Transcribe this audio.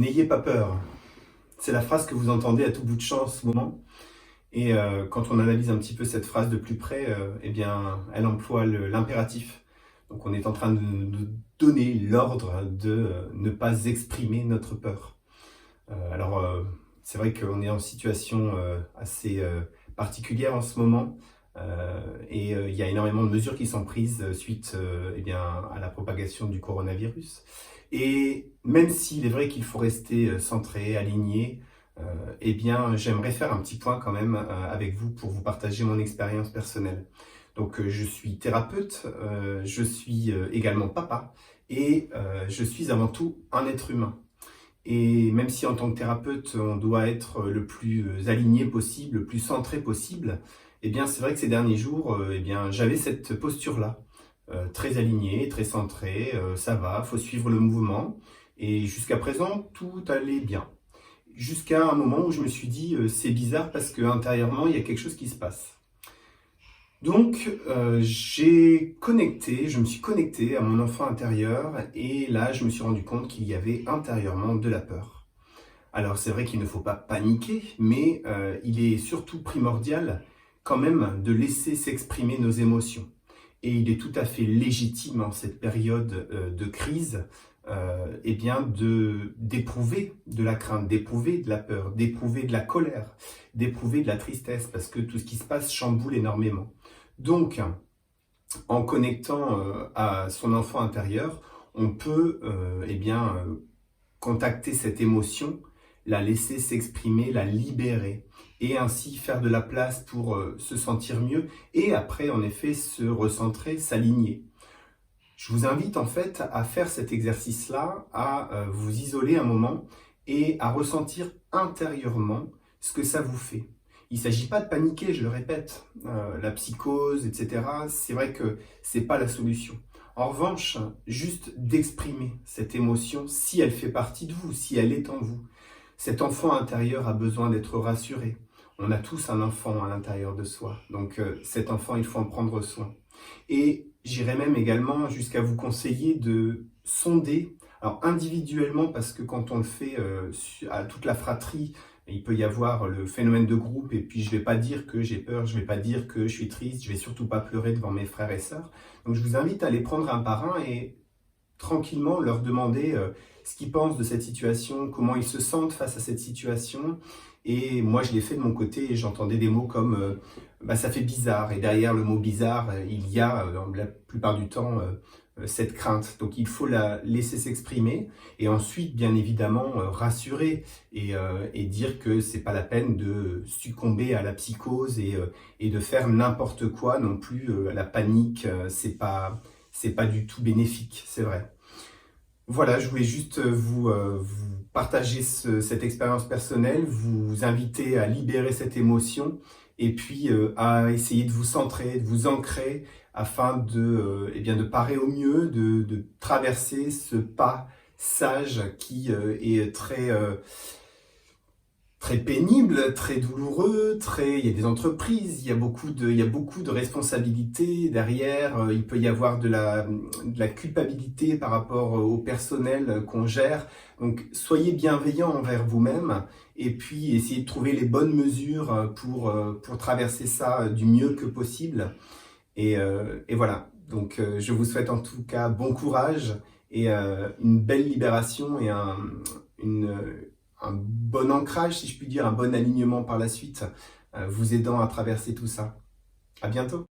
N'ayez pas peur. C'est la phrase que vous entendez à tout bout de champ en ce moment. Et quand on analyse un petit peu cette phrase de plus près, eh bien, elle emploie l'impératif. Donc on est en train de nous donner l'ordre de ne pas exprimer notre peur. C'est vrai qu'on est en situation assez particulière en ce moment. Il y a énormément de mesures qui sont prises suite eh bien, à la propagation du coronavirus. Et même s'il est vrai qu'il faut rester centré, aligné, eh bien, j'aimerais faire un petit point quand même avec vous pour vous partager mon expérience personnelle. Donc, je suis thérapeute, je suis également papa et je suis avant tout un être humain. Et même si en tant que thérapeute, on doit être le plus aligné possible, le plus centré possible, eh bien, c'est vrai que ces derniers jours, eh bien, j'avais cette posture-là, très alignée, très centrée, ça va, faut suivre le mouvement. Et jusqu'à présent, tout allait bien. Jusqu'à un moment où je me suis dit, c'est bizarre parce que intérieurement, il y a quelque chose qui se passe. Donc, je me suis connecté à mon enfant intérieur et là, je me suis rendu compte qu'il y avait intérieurement de la peur. Alors, c'est vrai qu'il ne faut pas paniquer, mais il est surtout primordial quand même de laisser s'exprimer nos émotions. Et il est tout à fait légitime en cette période de crise, eh bien d'éprouver de la crainte, d'éprouver de la peur, d'éprouver de la colère, d'éprouver de la tristesse, parce que tout ce qui se passe chamboule énormément. Donc, en connectant à son enfant intérieur, on peut contacter cette émotion, la laisser s'exprimer, la libérer et ainsi faire de la place pour se sentir mieux et après en effet se recentrer, s'aligner. Je vous invite en fait à faire cet exercice-là, à vous isoler un moment et à ressentir intérieurement ce que ça vous fait. Il ne s'agit pas de paniquer, je le répète, la psychose, etc. C'est vrai que c'est pas la solution. En revanche, juste d'exprimer cette émotion si elle fait partie de vous, si elle est en vous. Cet enfant intérieur a besoin d'être rassuré. On a tous un enfant à l'intérieur de soi. Donc cet enfant, il faut en prendre soin. Et j'irais même également jusqu'à vous conseiller de sonder, alors individuellement, parce que quand on le fait à toute la fratrie, il peut y avoir le phénomène de groupe, et puis je ne vais pas dire que j'ai peur, je ne vais pas dire que je suis triste, je ne vais surtout pas pleurer devant mes frères et sœurs. Donc je vous invite à les prendre un par un et tranquillement leur demander ce qu'ils pensent de cette situation, comment ils se sentent face à cette situation. Et moi, je l'ai fait de mon côté et j'entendais des mots comme ça fait bizarre. Et derrière le mot bizarre, il y a la plupart du temps cette crainte. Donc il faut la laisser s'exprimer et ensuite, bien évidemment, rassurer et dire que c'est pas la peine de succomber à la psychose et de faire n'importe quoi non plus. La panique, c'est pas du tout bénéfique, c'est vrai. Voilà, je voulais juste vous partager cette expérience personnelle, vous inviter à libérer cette émotion et puis à essayer de vous centrer, de vous ancrer afin de parer au mieux, de traverser ce passage qui est très pénible, très douloureux, il y a des entreprises, il y a beaucoup de responsabilités derrière, il peut y avoir de la culpabilité par rapport au personnel qu'on gère. Donc soyez bienveillants envers vous-même et puis essayez de trouver les bonnes mesures pour traverser ça du mieux que possible. Et voilà, donc je vous souhaite en tout cas bon courage et une belle libération et une, un bon ancrage, si je puis dire, un bon alignement par la suite, vous aidant à traverser tout ça. À bientôt.